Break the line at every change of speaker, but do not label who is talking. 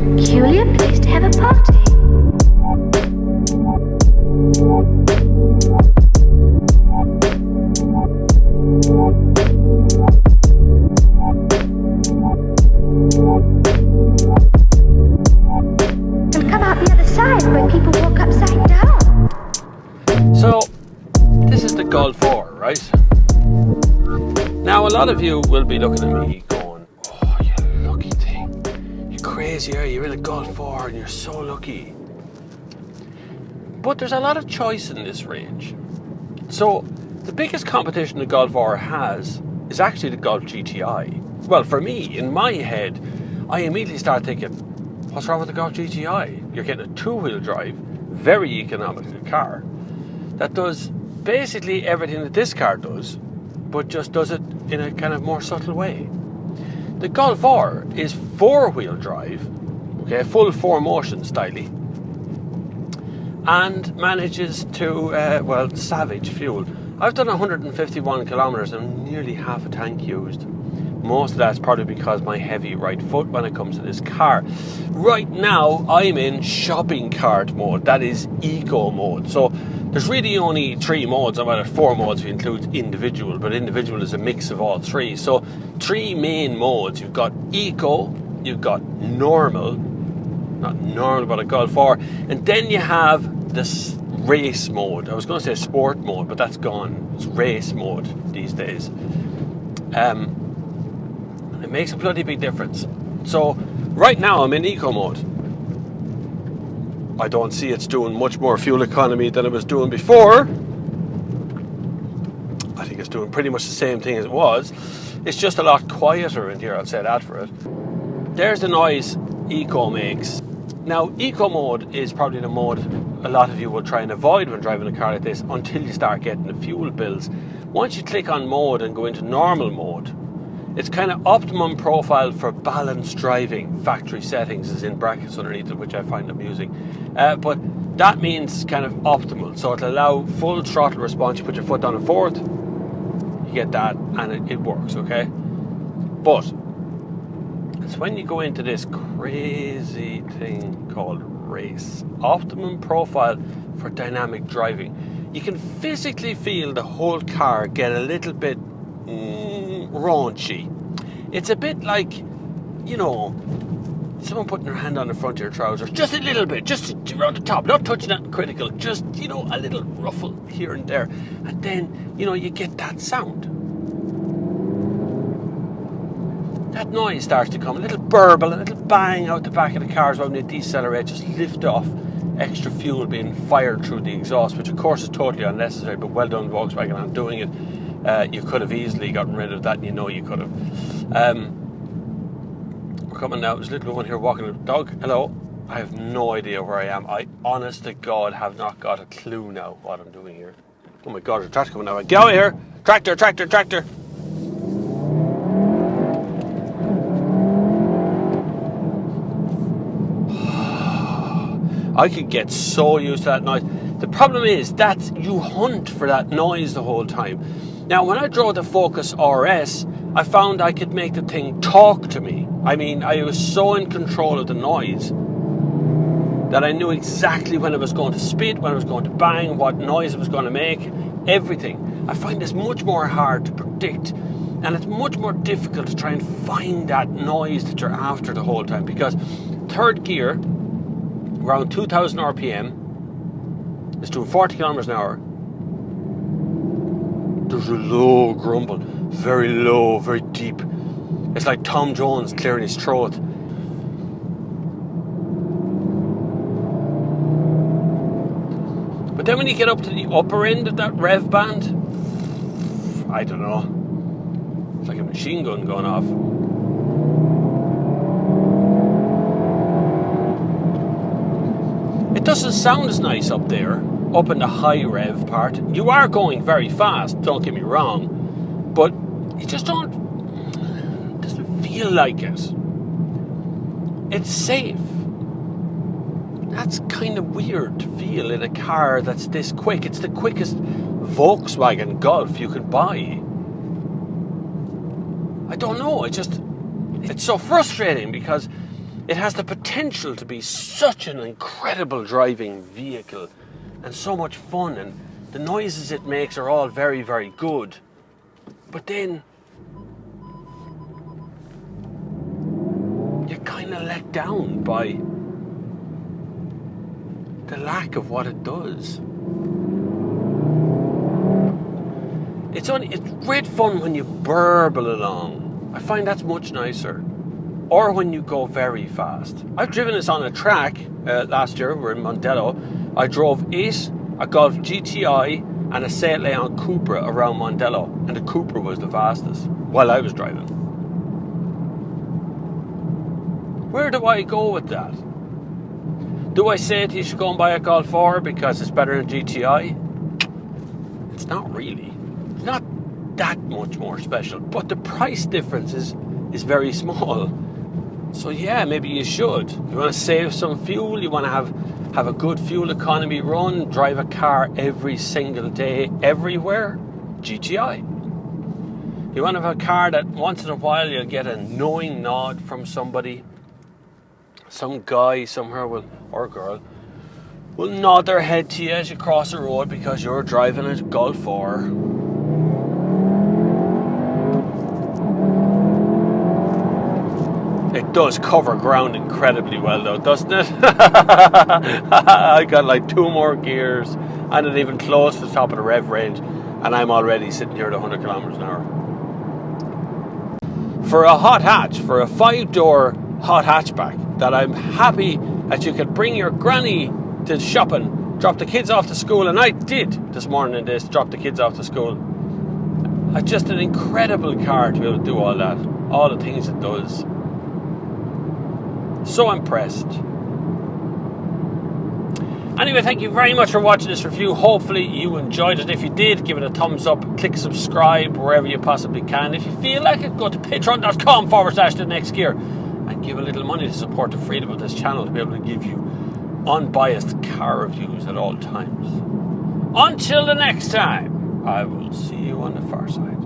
peculiar place to have a party. And come out the other side where people walk upside down.
So, this is the Golf R, right? Now, a lot of you will be looking at me going, oh, you lucky thing. You're crazy, are you? You're in a Golf R and you're so lucky. But there's a lot of choice in this range. So, the biggest competition the Golf R has is actually the Golf GTI. Well, for me, in my head, I immediately start thinking, what's wrong with the Golf GTI? You're getting a two-wheel drive, very economical car that does basically everything that this car does, but just does it in a kind of more subtle way. The Golf R is four-wheel drive, okay, full four-motion styling, and manages to, savage fuel. I've done 151 kilometres and nearly half a tank used. Most of that's probably because my heavy right foot when it comes to this car. Right now, I'm in shopping cart mode. That is eco mode. So there's really only three modes. Well, there's four modes if you include individual, but individual is a mix of all three. So three main modes. You've got eco, you've got normal, not normal, but a Golf R, and then you have this race mode. I was going to say sport mode, but that's gone. It's race mode these days. It makes a bloody big difference. So right now I'm in eco mode. I don't see it's doing much more fuel economy than it was doing before. I think it's doing pretty much the same thing as it was. It's just a lot quieter in here, I'll say that for it. There's the noise eco makes. Now, eco mode is probably the mode a lot of you will try and avoid when driving a car like this until you start getting the fuel bills. Once you click on mode and go into normal mode, it's kind of optimum profile for balanced driving. Factory settings is in brackets underneath it, which I find amusing. But that means kind of optimal. So it'll allow full throttle response. You put your foot down in fourth, you get that, and it works, okay? But it's when you go into this crazy thing called race. Optimum profile for dynamic driving. You can physically feel the whole car get a little bit raunchy. It's a bit like, you know, someone putting their hand on the front of your trousers, just a little bit, just around the top, not touching that critical, just, you know, a little ruffle here and there, and then, you know, you get that sound. That noise starts to come, a little burble, a little bang out the back of the cars when they decelerate, just lift off, extra fuel being fired through the exhaust, which of course is totally unnecessary, but well done Volkswagen on doing it. You could have easily gotten rid of that, and you know you could have. We're coming now. There's a little one here walking with a dog. Hello. I have no idea where I am. I, honest to God, have not got a clue now what I'm doing here. Oh my God, there's a tractor coming now. Get out of here! Tractor, tractor, tractor! I could get so used to that noise. The problem is that you hunt for that noise the whole time. Now, when I drove the Focus RS, I found I could make the thing talk to me. I mean, I was so in control of the noise that I knew exactly when it was going to spit, when it was going to bang, what noise it was going to make, everything. I find this much more hard to predict, and it's much more difficult to try and find that noise that you're after the whole time, because third gear, around 2000 RPM, is doing 40 kilometers an hour. There's a low grumble, very low, very deep. It's like Tom Jones clearing his throat. But then when you get up to the upper end of that rev band, I don't know. It's like a machine gun going off. It doesn't sound as nice up there, up in the high rev part. You are going very fast, don't get me wrong, but you just don't, it doesn't feel like it. It's safe. That's kind of weird to feel in a car that's this quick. It's the quickest Volkswagen Golf you could buy. I don't know, it's so frustrating because It has the potential to be such an incredible driving vehicle and so much fun, and the noises it makes are all very, very good. But then you're kind of let down by the lack of what it does. It's great fun when you burble along. I find that's much nicer. Or when you go very fast. I've driven this on a track last year. We're in Mondello. I drove it, a Golf GTI, and a Saint Leon Cupra around Mondello, and the Cupra was the fastest while I was driving. Where do I go with that? Do I say you should go and buy a Golf R because it's better than GTI? It's not really. It's not that much more special, but the price difference is very small. So yeah, maybe you should. You want to save some fuel, you want to have a good fuel economy run, drive a car every single day, everywhere, GTI. You want to have a car that once in a while you'll get a knowing nod from somebody. Some guy somewhere or girl will nod their head to you as you cross the road because you're driving a Golf R. It does cover ground incredibly well though, doesn't it? I got like 2 more gears. I'm not even close to the top of the rev range, and I'm already sitting here at 100 kilometers an hour. For a hot hatch, for a 5-door hot hatchback, that I'm happy that you could bring your granny to shopping, drop the kids off to school, and I did this morning in this, drop the kids off to school. It's just an incredible car to be able to do all that, all the things it does. So impressed. Anyway, thank you very much for watching this review. Hopefully you enjoyed it. If you did, give it a thumbs up, click subscribe wherever you possibly can. If you feel like it, go to patreon.com/thenextgear and give a little money to support the freedom of this channel to be able to give you unbiased car reviews at all times. Until the next time, I will see you on the far side.